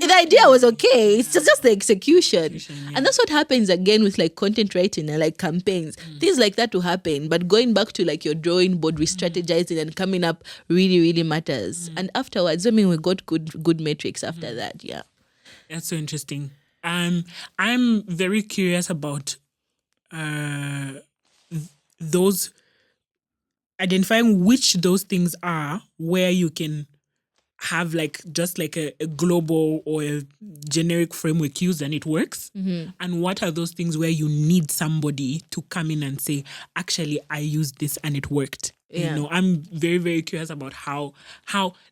the idea was okay. It's just the execution. And that's what happens again with like content writing and like campaigns. Things like that to happen. But going back to like your drawing board, re-strategizing and coming up really, really matters. And afterwards, we got good metrics after that. Yeah. That's so interesting. I'm very curious about those, identifying which those things are where you can have like just like a global or a generic framework used and it works, and what are those things where you need somebody to come in and say, actually I used this and it worked. I'm very, very curious about how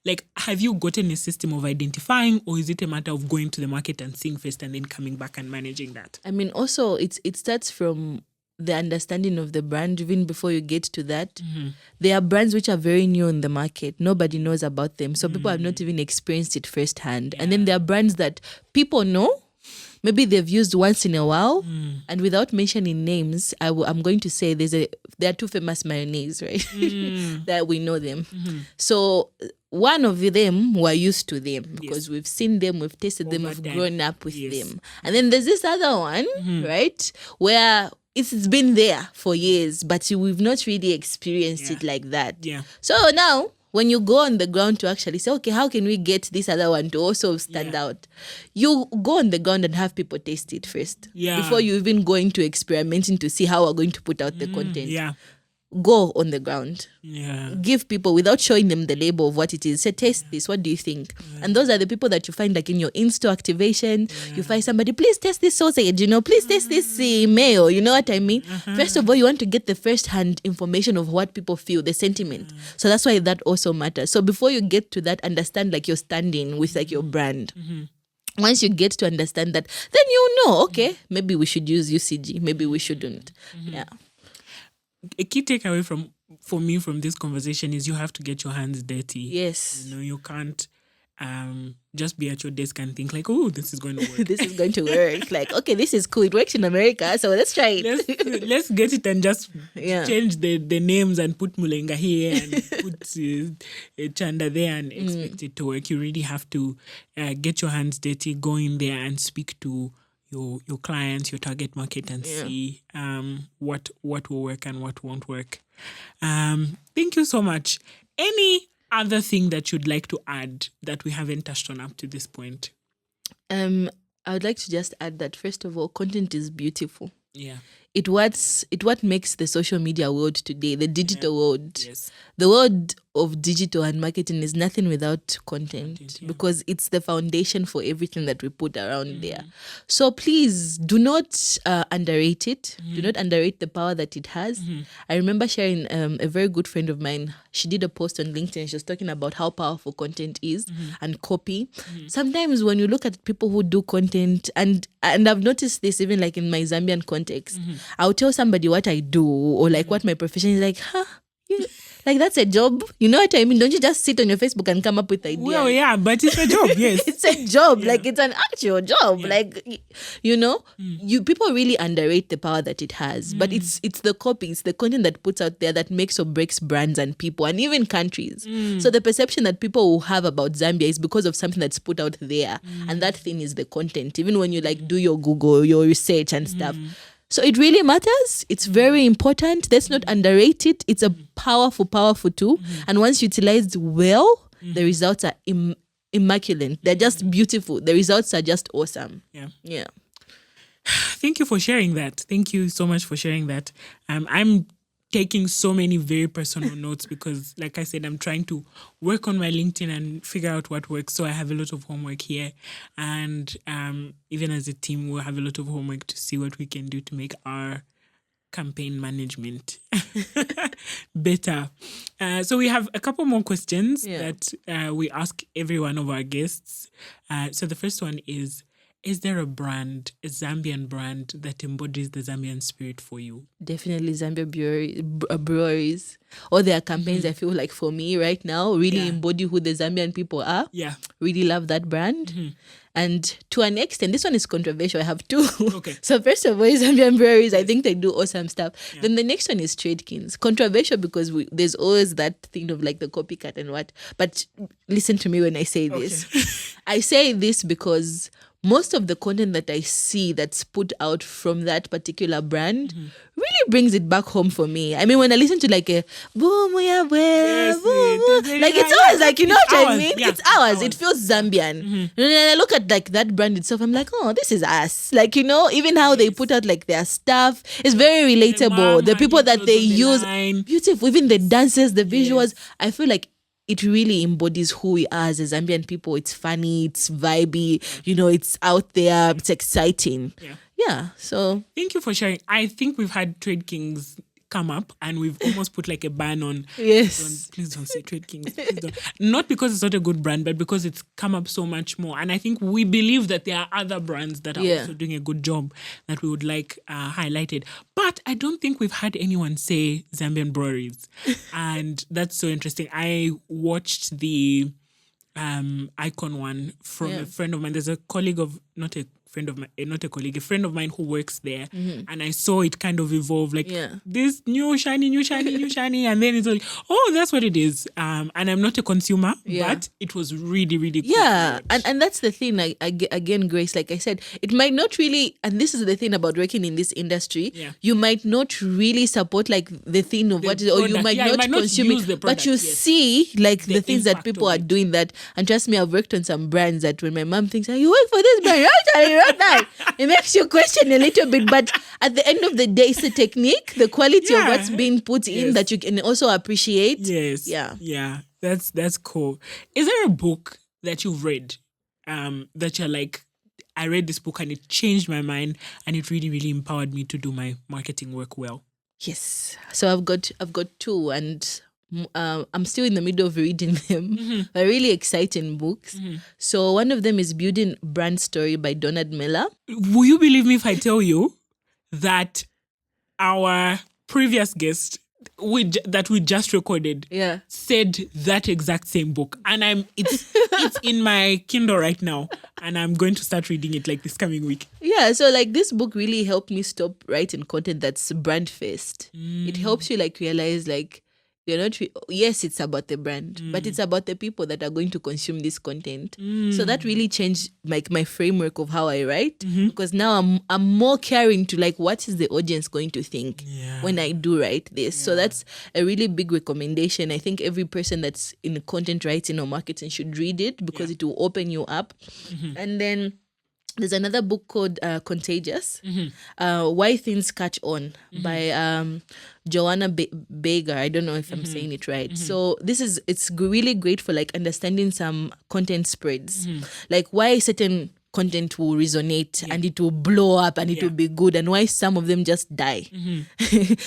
like, have you gotten a system of identifying, or is it a matter of going to the market and seeing first and then coming back and managing that? I mean, also it starts from the understanding of the brand. Even before you get to that, there are brands which are very new in the market. Nobody knows about them. So people have not even experienced it firsthand. And then there are brands that people know. Maybe they've used once in a while, and without mentioning names, I'm going to say there are two famous mayonnaise, right? That we know them. So one of them, we're used to them because we've seen them, we've tasted them, we've grown up with them. And then there's this other one, right, where it's been there for years, but we've not really experienced it like that. Yeah. So now, when you go on the ground to actually say, okay, how can we get this other one to also stand out? You go on the ground and have people taste it first. Before you even go into experimenting to see how we're going to put out the content. Go on the ground. Give people, without showing them the label of what it is, say, taste this, what do you think? And those are the people that you find like in your in-store activation. You find somebody, please taste this sausage, please taste this mayo, you know what I mean? First of all, you want to get the first-hand information of what people feel, the sentiment. So that's why that also matters. So before you get to that, understand like your standing with like your brand. Once you get to understand that, then you know, okay, maybe we should use UCG, maybe we shouldn't. Yeah. A key takeaway for me from this conversation is you have to get your hands dirty. Yes. You can't just be at your desk and think like, oh, this is going to work. This is going to work. Like, okay, this is cool. It works in America, so let's try it. Let's get it and just change the names and put Mulenga here and put Chanda there and expect it to work. You really have to get your hands dirty, go in there and speak to your clients, your target market, and see what will work and what won't work. Thank you so much. Any other thing that you'd like to add that we haven't touched on up to this point? I would like to just add that, first of all, content is beautiful. Yeah. It what makes the social media world today, the digital world. Yes. The world of digital and marketing is nothing without content because it's the foundation for everything that we put around there. So please do not underrate it. Do not underrate the power that it has. I remember sharing a very good friend of mine. She did a post on LinkedIn. She was talking about how powerful content is and copy. Sometimes when you look at people who do content, and I've noticed this even like in my Zambian context, I'll tell somebody what I do or like what my profession is, like, like that's a job, you know what I mean? Don't you just sit on your Facebook and come up with ideas? Well, yeah, but it's a job. Yes. It's a job. Like it's an actual job. Like, people really underrate the power that it has, but it's the copy, it's the content that puts out there that makes or breaks brands and people and even countries. So the perception that people will have about Zambia is because of something that's put out there, and that thing is the content. Even when you like do your Google, your research and stuff, So it really matters. It's very important. Let's not underrate it. It's a powerful tool. And once utilized well, the results are immaculate. They're just beautiful. The results are just awesome. Yeah. Thank you for sharing that. Thank you so much for sharing that. I'm taking so many very personal notes because, like I said, I'm trying to work on my LinkedIn and figure out what works. So I have a lot of homework here. And even as a team, we'll have a lot of homework to see what we can do to make our campaign management better. So we have a couple more questions that we ask every one of our guests. So the first one is there a brand, a Zambian brand that embodies the Zambian spirit for you? Definitely Zambia breweries. All their campaigns, I feel like for me right now, really embody who the Zambian people are. Yeah. Really love that brand. And to an extent, this one is controversial. I have two. Okay. So first of all, Zambian breweries, I think they do awesome stuff. Yeah. Then the next one is Trade Kings. Controversial because there's always that thing of like the copycat and what. But listen to me when I say this. Okay. I say this because most of the content that I see that's put out from that particular brand really brings it back home for me. I mean, when I listen to like a boom, yeah, boom, like it's always like, you know what I mean? Yeah. It's ours. It feels Zambian. And then I look at like that brand itself, I'm like, oh, this is us. Like, you know, even how they put out like their stuff is very relatable. The people that they use, beautiful. Even the dances, the visuals, I feel like it really embodies who we are as a Zambian people. It's funny, it's vibey, you know, it's out there, it's exciting. Yeah. So thank you for sharing. I think we've had Trade Kings come up and we've almost put like a ban on. Yes. Please don't say Trade Kings. Not because it's not a good brand, but because it's come up so much more. And I think we believe that there are other brands that are also doing a good job that we would like highlighted. But I don't think we've had anyone say Zambian breweries. And that's so interesting. I watched the Icon one from a friend of mine. There's a colleague of, not a friend of mine, not a colleague, a friend of mine who works there. And I saw it kind of evolve, like this new shiny. And then it's like, oh, that's what it is. And I'm not a consumer, but it was really, really cool. Yeah. And that's the thing, like, again, Grace, like I said, it might not really, and this is the thing about working in this industry, you might not really support like the thing of what is, or you might not consume it, but you see like the things that people are doing that. And trust me, I've worked on some brands that when my mom thinks, oh, you work for this brand, that. It makes you question a little bit, but at the end of the day, it's the technique, the quality of what's being put in that you can also appreciate. Yes. Yeah. That's cool. Is there a book that you've read that you're like, I read this book and it changed my mind and it really, really empowered me to do my marketing work well? Yes. So I've got two, and I'm still in the middle of reading them. They're really exciting books. So one of them is Building Brand Story by Donald Miller. Will you believe me if I tell you that our previous guest that we just recorded said that exact same book, and it's in my Kindle right now, and I'm going to start reading it like this coming week. Yeah, so like this book really helped me stop writing content that's brand first. It helps you like realize like you're not yes, it's about the brand, but it's about the people that are going to consume this content. So that really changed like my framework of how I write, because now I'm more caring to like what is the audience going to think when I do write this. So that's a really big recommendation. I think every person that's in content writing or marketing should read it because it will open you up. And then there's another book called Contagious, Why Things Catch On by Joanna Baker. I don't know if I'm saying it right. So it's really great for like understanding some content spreads, like why certain content will resonate and it will blow up and it will be good, and why some of them just die.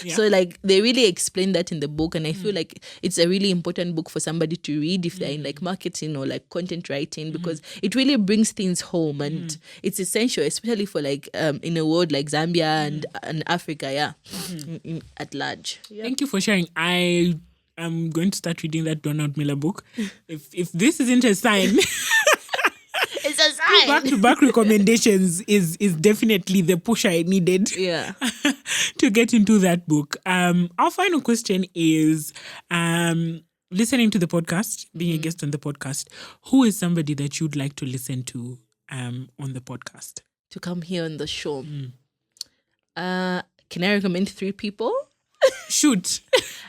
So like they really explain that in the book, and I feel like it's a really important book for somebody to read if they're in like marketing or like content writing, because it really brings things home, and it's essential, especially for like in a world like Zambia and Africa at large. Thank you for sharing. I am going to start reading that Donald Miller book. If this isn't a sign it's a sign. Back-to-back recommendations is definitely the push I needed to get into that book. Our final question is, listening to the podcast, being a guest on the podcast, who is somebody that you'd like to listen to on the podcast? To come here on the show. Can I recommend 3 people? Shoot.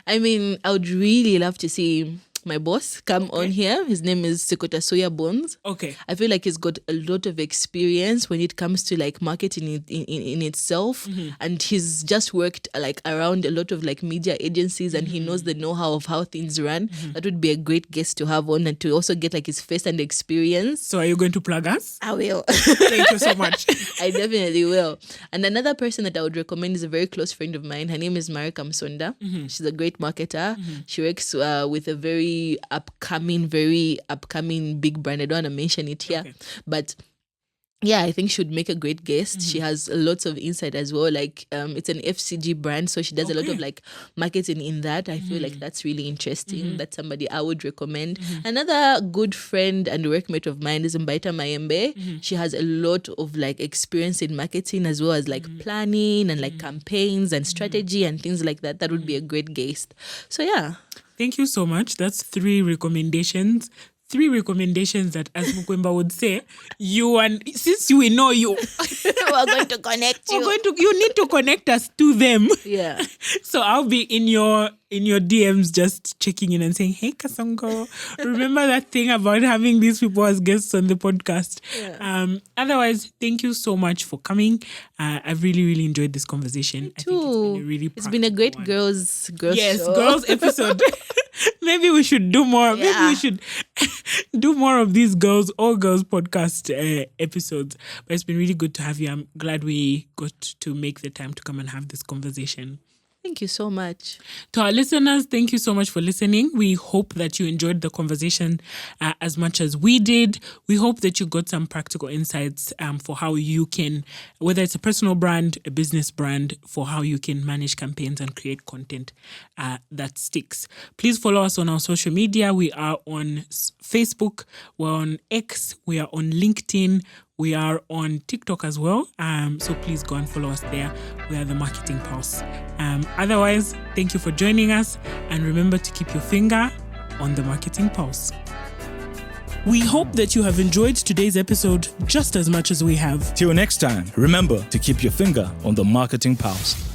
I mean, I would really love to see my boss come on here. His name is Sekota Soya Bones. Okay. I feel like he's got a lot of experience when it comes to like marketing in itself. And he's just worked like around a lot of like media agencies, and he knows the know-how of how things run. That would be a great guest to have on, and to also get like his first-hand experience. So are you going to plug us? I will. Thank you so much. I definitely will. And another person that I would recommend is a very close friend of mine. Her name is Marika Msonda. She's a great marketer. She works with a very upcoming big brand. I don't want to mention it here, but yeah, I think she would make a great guest. She has lots of insight as well. Like it's an FCG brand, so she does a lot of like marketing in that. I feel like that's really interesting. That's somebody I would recommend. Another good friend and workmate of mine is Mbaita Mayembe. She has a lot of like experience in marketing as well as like planning and like campaigns and strategy and things like that. That would be a great guest. So yeah. Thank you so much. That's 3 recommendations. 3 recommendations that, as Mukwemba would say, since we know you, we're going to connect you. You need to connect us to them. Yeah. So I'll be in your DMs just checking in and saying, hey, Kasongo, remember that thing about having these people as guests on the podcast? Yeah. Otherwise, thank you so much for coming. I've really, really enjoyed this conversation. Me too. It's been a great girls yes, show. Girls episode. Maybe we should do more. Yeah. Maybe we should do more of these all girls podcast episodes. But it's been really good to have you. I'm glad we got to make the time to come and have this conversation. Thank you so much. To our listeners, thank you so much for listening. We hope that you enjoyed the conversation as much as we did. We hope that you got some practical insights for how you can, whether it's a personal brand, a business brand, for how you can manage campaigns and create content that sticks. Please follow us on our social media. We are on Facebook, we're on X, we are on LinkedIn, we are on TikTok as well. So please go and follow us there. We are the Marketing Pulse. Otherwise, thank you for joining us. And remember to keep your finger on the Marketing Pulse. We hope that you have enjoyed today's episode just as much as we have. Till next time, remember to keep your finger on the Marketing Pulse.